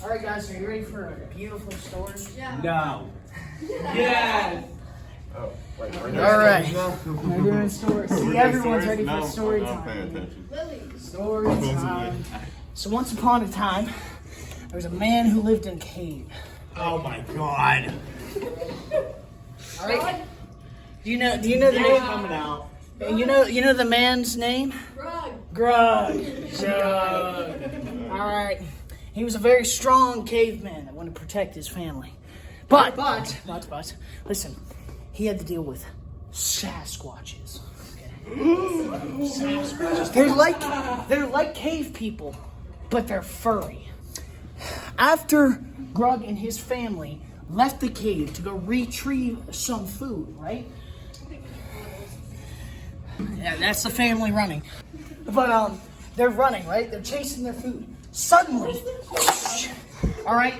All right, guys, are you ready for a beautiful story? Yeah. No. Yes. Oh, wait. All right. We're doing stories. See, everyone's ready for story I'm paying time. attention. Lily. Story time. So once upon a time, there was a man who lived in a cave. Oh my God. All right. Do you know the name? Coming out. You know the man's name? Grug. Grug. All right. He was a very strong caveman that wanted to protect his family. But, listen, he had to deal with Sasquatches. Okay. Sasquatches. They're like cave people, but they're furry. After Grug and his family left the cave to go retrieve some food, right? Yeah, that's the family running. But they're running, right? They're chasing their food. Suddenly, all right,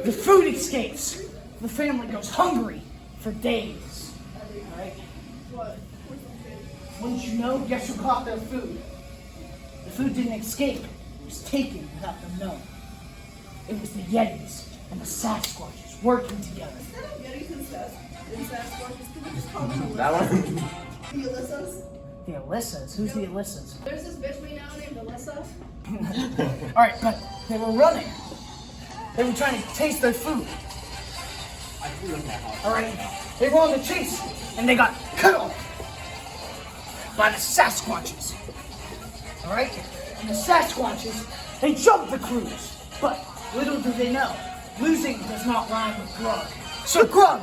the food escapes. The family goes hungry for days. All right. Wouldn't you know? Guess who caught their food? The food didn't escape. It was taken without them knowing. It was the Yetis and the Sasquatches working together. Instead of Yetis and Sasquatches, can we just call them That one? the Alyssas? The Alyssas? Who's the Alyssas? There's this bitch we know named Alyssa. All right, but they were running. They were trying to chase their food. All right, they were on the chase, and they got cut off by the Sasquatches. All right, and the Sasquatches, they jumped the Croods, but little do they know, losing does not rhyme with Grug. So Grug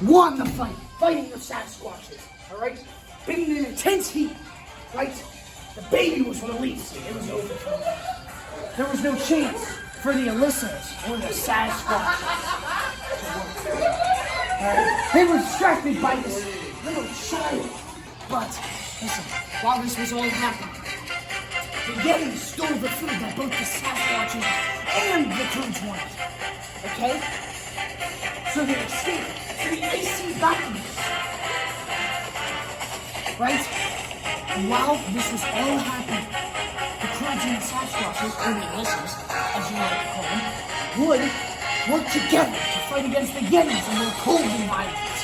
won the fight, fighting the Sasquatches. All right, being in intense heat. Right, the baby was released. It was over. There was no chance for the Alyssas or the Sasquatches. They were distracted by this little child. But, listen, while this was all happening, the Yetis stole the food that both the Sasquatches and the Croods wanted. Okay? So they escaped to the icy mountains. Right? And while this was all happening, the Croods and the Sasquatches, or the Alyssas, as you like to call them, would work together to fight against the Yetis in their cold environment.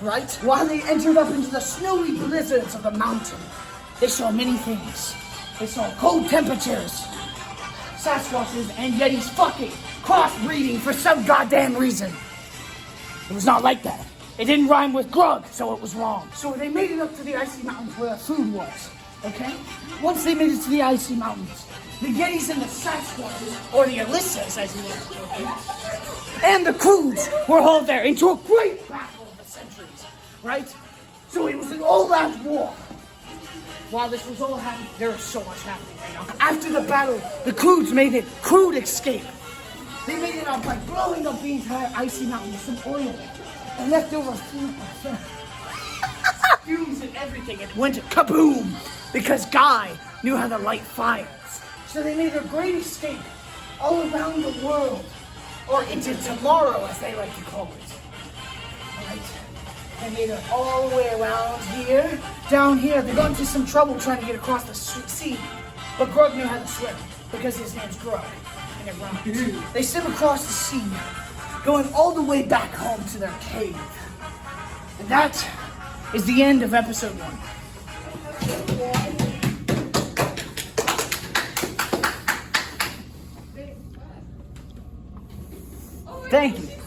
Right? While they entered up into the snowy blizzards of the mountain, they saw many things. They saw cold temperatures, Sasquatches and Yetis fucking, crossbreeding for some goddamn reason. It was not like that. It didn't rhyme with Grug, so it was wrong. So they made it up to the icy mountains where the food was, okay? Once they made it to the icy mountains, the Yetis and the Sasquatches, or the Alyssas as you like to call them, and the Croods were hauled there into a great battle of the centuries, right? So it was an all-out war. While this was all happening, there was so much happening right now. After the battle, the Croods made a crude escape. They made it out by blowing up the entire icy mountain with some oil. And left over fumes and everything. It went kaboom because Guy knew how to light fires. So they made a great escape all around the world, or into tomorrow, as they like to call it. All right. They made it all the way around here, down here. They got into some trouble trying to get across the sea, but Grug knew how to swim because his name's Grug, and it rhymes. They swim across the sea, going all the way back home to their cave. And that is the end of episode 1. Thank you.